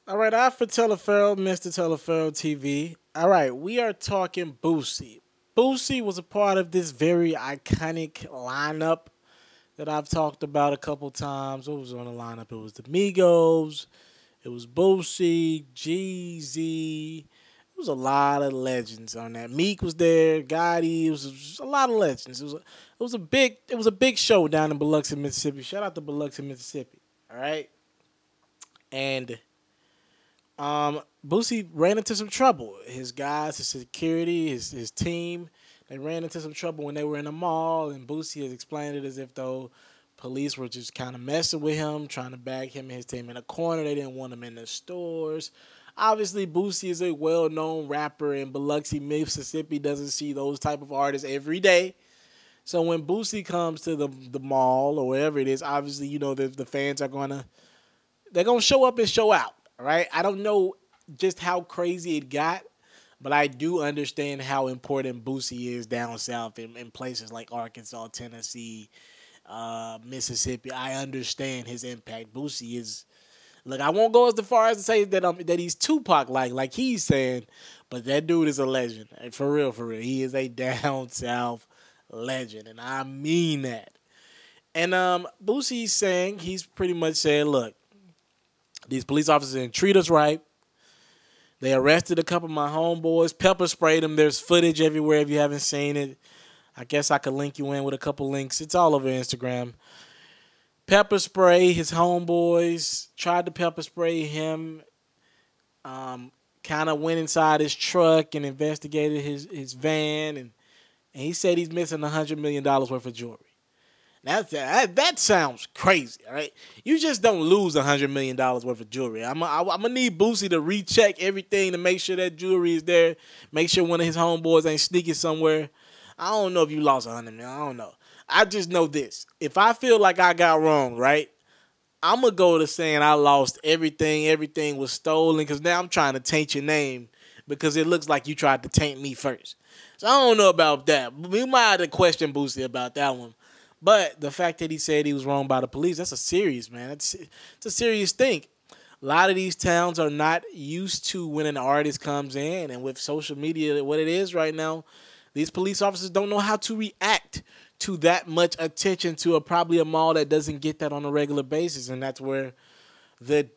All right, I for Teleferro, Mr. Teleferro TV. All right, we are talking Boosie. Boosie was a part of this very iconic lineup that I've talked about a couple times. What was on the lineup? It was the Migos, it was Boosie, Jeezy. It was a lot of legends on that. Meek was there, Gotti. It was a lot of legends. It was a big show down in Biloxi, Mississippi. Shout out to Biloxi, Mississippi. All right, and Boosie ran into some trouble. His guys, his security, his team, they ran into some trouble when they were in the mall, and Boosie has explained it as if though police were just kind of messing with him, trying to bag him and his team in a corner. They didn't want him in the stores. Obviously, Boosie is a well-known rapper, and Biloxi, Mississippi doesn't see those type of artists every day. So when Boosie comes to the mall or wherever it is, obviously, you know, the fans are they're gonna show up and show out. All right. I don't know just how crazy it got, but I do understand how important Boosie is down south in places like Arkansas, Tennessee, Mississippi. I understand his impact. Boosie is look. I won't go as far as to say that he's Tupac like he's saying, but that dude is a legend. And for real, he is a down south legend, and I mean that. And Boosie's saying he's pretty much saying, look. These police officers didn't treat us right. They arrested a couple of my homeboys, pepper sprayed them. There's footage everywhere if you haven't seen it. I guess I could link you in with a couple links. It's all over Instagram. Pepper spray his homeboys, tried to pepper spray him, kind of went inside his truck and investigated his van, and he said he's missing $100 million worth of jewelry. That sounds crazy, all right? You just don't lose $100 million worth of jewelry. I'm gonna need Boosie to recheck everything to make sure that jewelry is there, make sure one of his homeboys ain't sneaking somewhere. I don't know if you lost $100 million. I don't know. I just know this. If I feel like I got wrong, right, I'm gonna go to saying I lost everything was stolen, because now I'm trying to taint your name because it looks like you tried to taint me first. So I don't know about that. We might have to question Boosie about that one. But the fact that he said he was wrong by the police, that's a serious, man. It's a serious thing. A lot of these towns are not used to when an artist comes in. And with social media, what it is right now, these police officers don't know how to react to that much attention to probably a mall that doesn't get that on a regular basis. And that's where the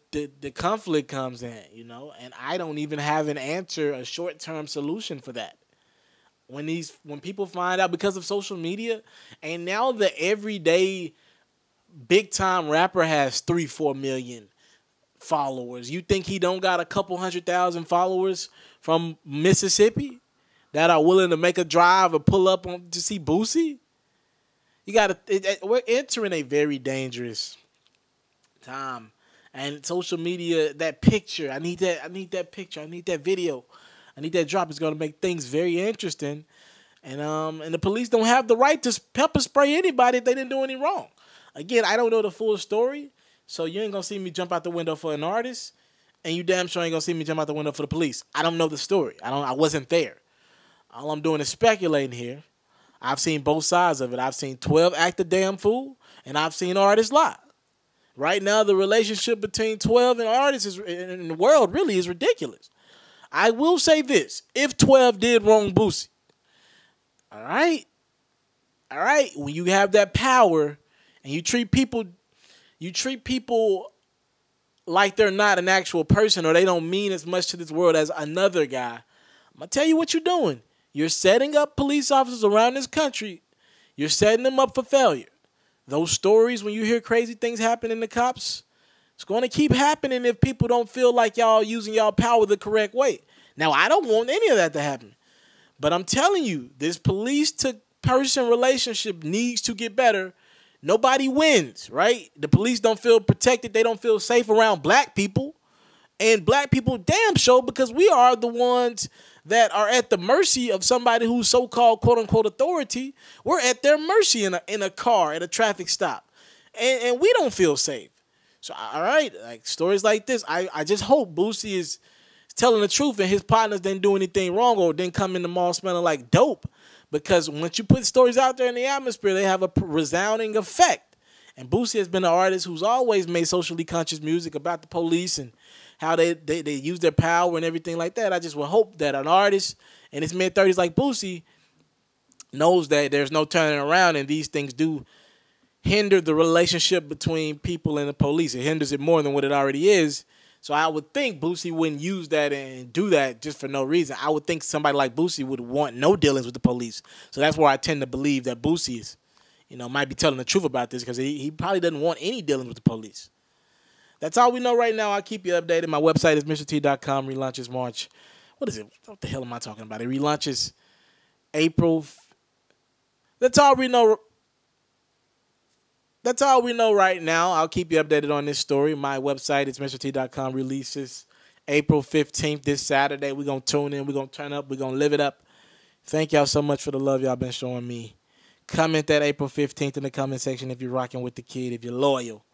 conflict comes in, you know. And I don't even have an answer, a short-term solution for that. When people find out because of social media, and now the everyday big time rapper has 3-4 million followers. You think he don't got a couple 100,000 followers from Mississippi that are willing to make a drive or pull up to see Boosie? We're entering a very dangerous time, and social media. That picture, I need that picture. I need that video. I need that drop. It's going to make things very interesting. And the police don't have the right to pepper spray anybody if they didn't do any wrong. Again, I don't know the full story, so you ain't going to see me jump out the window for an artist, and you damn sure ain't going to see me jump out the window for the police. I don't know the story. I wasn't there. All I'm doing is speculating here. I've seen both sides of it. I've seen 12 act a damn fool, and I've seen artists lie. Right now, the relationship between 12 and artists in the world really is ridiculous. I will say this. If 12 did wrong Boosie, all right, when you have that power and you treat people like they're not an actual person, or they don't mean as much to this world as another guy, I'm going to tell you what you're doing. You're setting up police officers around this country. You're setting them up for failure. Those stories, when you hear crazy things happen in the cops, it's going to keep happening if people don't feel like y'all using y'all power the correct way. Now, I don't want any of that to happen. But I'm telling you, this police-to-person relationship needs to get better. Nobody wins, right? The police don't feel protected. They don't feel safe around black people. And black people damn sure, because we are the ones that are at the mercy of somebody who's so-called quote-unquote authority. We're at their mercy in a car at a traffic stop. And we don't feel safe. So, all right, like stories like this, I just hope Boosie is telling the truth and his partners didn't do anything wrong or didn't come in the mall smelling like dope. Because once you put stories out there in the atmosphere, they have a resounding effect. And Boosie has been an artist who's always made socially conscious music about the police and how they use their power and everything like that. I just would hope that an artist in his mid-30s like Boosie knows that there's no turning around, and these things do hinder the relationship between people and the police. It hinders it more than what it already is. So I would think Boosie wouldn't use that and do that just for no reason. I would think somebody like Boosie would want no dealings with the police. So that's why I tend to believe that Boosie is, might be telling the truth about this, because he probably doesn't want any dealings with the police. That's all we know right now. I'll keep you updated. My website is MrT.com. Relaunches March. What is it? What the hell am I talking about? It relaunches April. That's all we know. That's all we know right now. I'll keep you updated on this story. My website is MrT.com. Releases April 15th, this Saturday. We're going to tune in. We're going to turn up. We're going to live it up. Thank y'all so much for the love y'all been showing me. Comment that April 15th in the comment section if you're rocking with the kid, if you're loyal.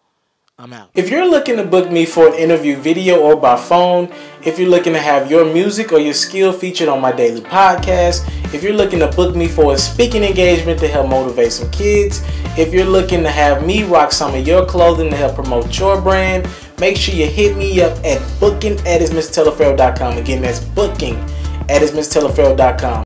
I'm out. If you're looking to book me for an interview video or by phone, if you're looking to have your music or your skill featured on my daily podcast, if you're looking to book me for a speaking engagement to help motivate some kids, if you're looking to have me rock some of your clothing to help promote your brand, make sure you hit me up at booking@mrteleferro.com. Again, that's booking@mrteleferro.com.